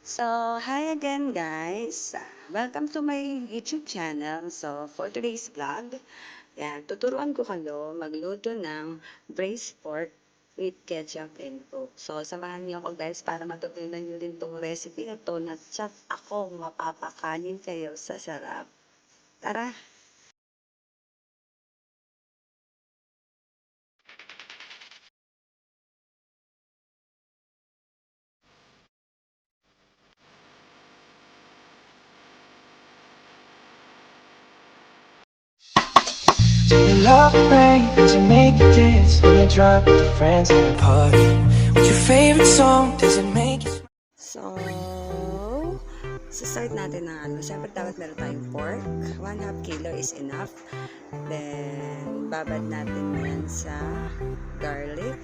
So, hi again guys. Welcome to my YouTube channel. So, for today's vlog, yan, tuturuan ko kayo magluto ng braised pork with ketchup and coke. So, samahan niyo ako guys para matutunan niyo din tong recipe na to na chat ako mapapakanin kayo sa sarap. Tara! Do you love the rain? Does it make you dance when you're drunk with your friends at a party? What's your favorite song? Does it make you So, start natin ng ano. Siyempre, dapat meron tayong pork. 1/2 kilo is enough. Then, babad natin yan sa garlic.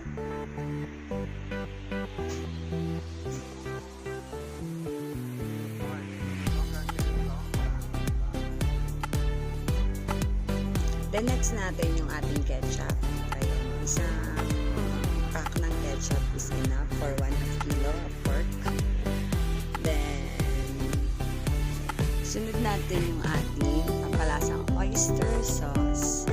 Then, next natin yung ating ketchup. Ayan, isang pack ng ketchup is enough for 1/2 kilo of pork. Then, sunod natin yung ating pampalasang oyster sauce.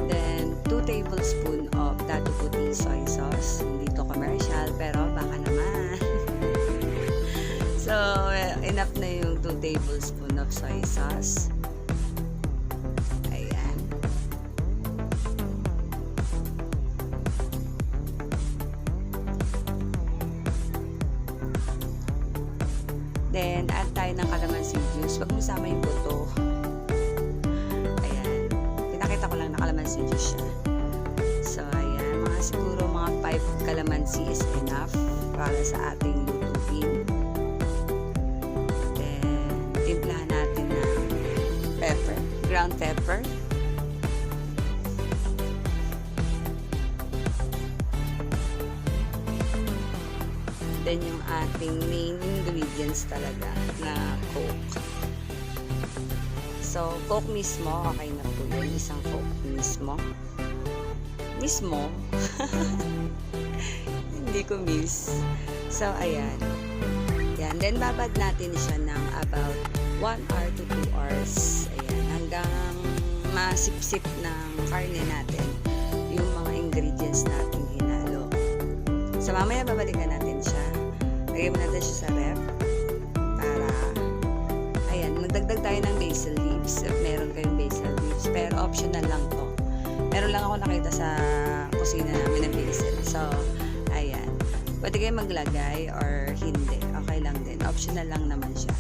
Then, 2 tablespoons of Datu Puti soy sauce. Hindi to commercial, pero baka naman. So, enough na yung 2 tablespoons of soy sauce. Ayan. Then, add tayo ng calamansi juice. Huwag mo sama yung buto. Ayan. Pinakita ko lang na calamansi juice siya. So, ayan. Siguro mga 5 calamansi is enough para sa ating lutuin. Timplahan natin ng pepper, ground pepper. Then yung ating main ingredients talaga na coke. So, coke mismo, okay na po yun. Isang coke mismo. Mismo? Hindi ko miss. So, ayan. Yan. Then, babad natin siya ng about 1 hour to 2 hours. Ayan. Hanggang masipsip ng karne natin yung mga ingredients natin hinalo. So, mamaya babalikan natin siya. Lagyan mo natin siya sa ref para ayan, magdagdag tayo ng basil leaves if meron kayong basil leaves. Pero optional lang to. Meron lang ako nakita sa kusina namin ng basil. So, ayan. Pwede kayo maglagay or hindi. Okay lang din. Optional lang naman siya.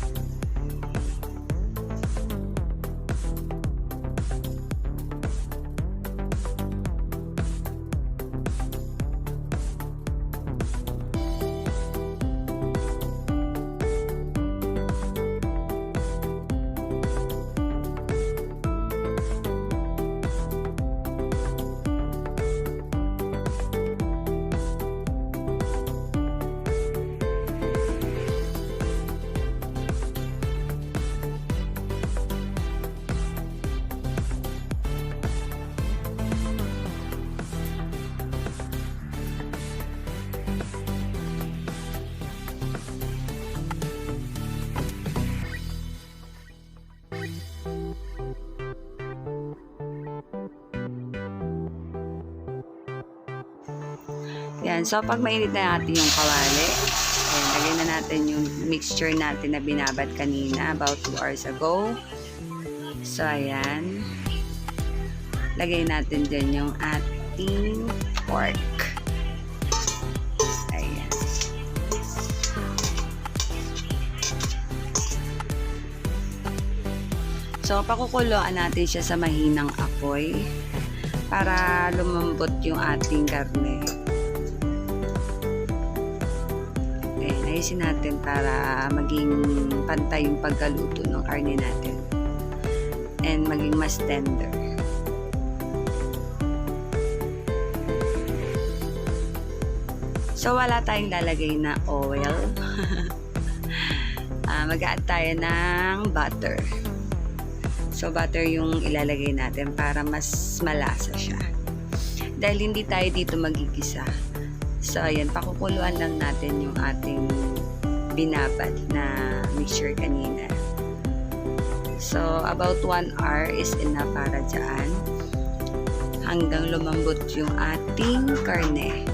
Yan. So, pag mainit na natin yung kawali, ayan, lagyan na natin yung mixture natin na binabad kanina about 2 hours ago. So, ayan. Lagay natin dyan yung ating pork. Ayan. So, pakukuloan natin siya sa mahinang apoy para lumambot yung ating karne. Ayusin natin para maging pantay yung pagkaluto ng karne natin and maging mas tender. So, wala tayong lalagay na oil. Mag-add tayo ng butter. So, butter yung ilalagay natin para mas malasa siya. dahil hindi tayo dito magigisa. So, ayan, pakukuluan lang natin yung ating binabad na mixture kanina. So, about 1 hour is enough para dyan hanggang lumambot yung ating karne.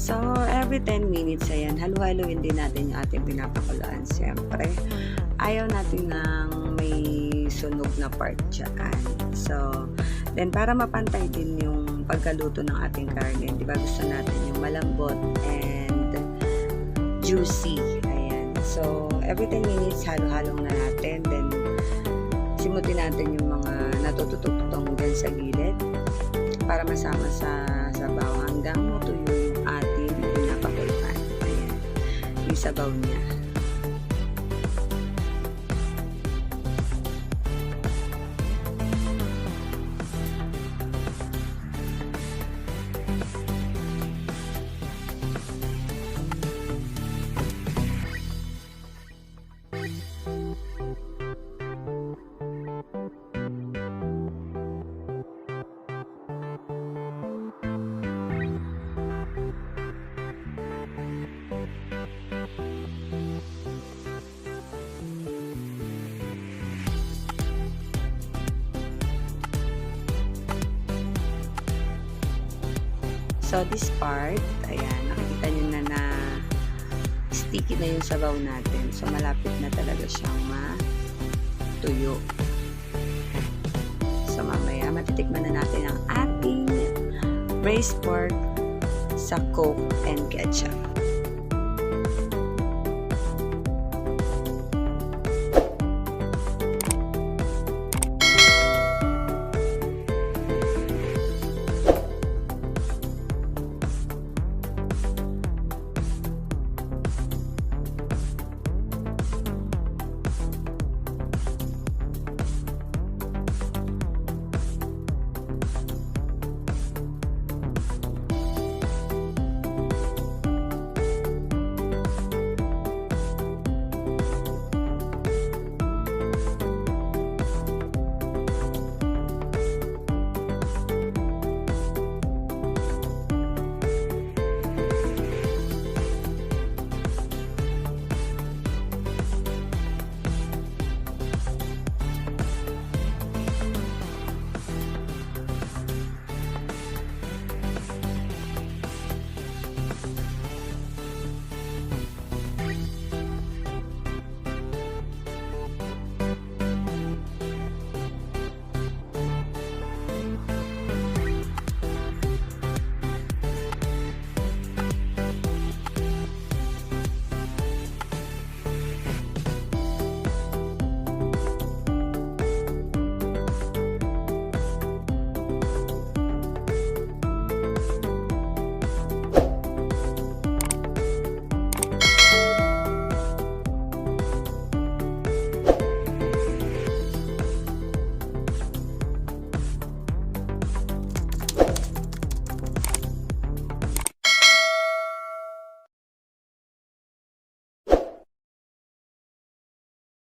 So, every 10 minutes, ayan, halu-haluin din natin yung ating pinapakuluan. Siyempre, ayaw natin ng may sunog na part dyan. So, then para mapantay din yung pagkaluto ng ating karne, di ba gusto natin yung malambot and juicy. Ayan. So, every 10 minutes, halo-halong na natin. Then, simutin natin yung mga natututugtong dyan sa gilid para masama sa sabaw hanggang matuyo yung ating pinapakuluan. Ayan. Yung sabaw niya. So, this part, ayan, nakikita nyo na sticky na yung sabaw natin. Ayan. So, malapit na talaga siyang matuyo. So, mamaya matitikman na natin ang ating braised pork sa Coke and ketchup.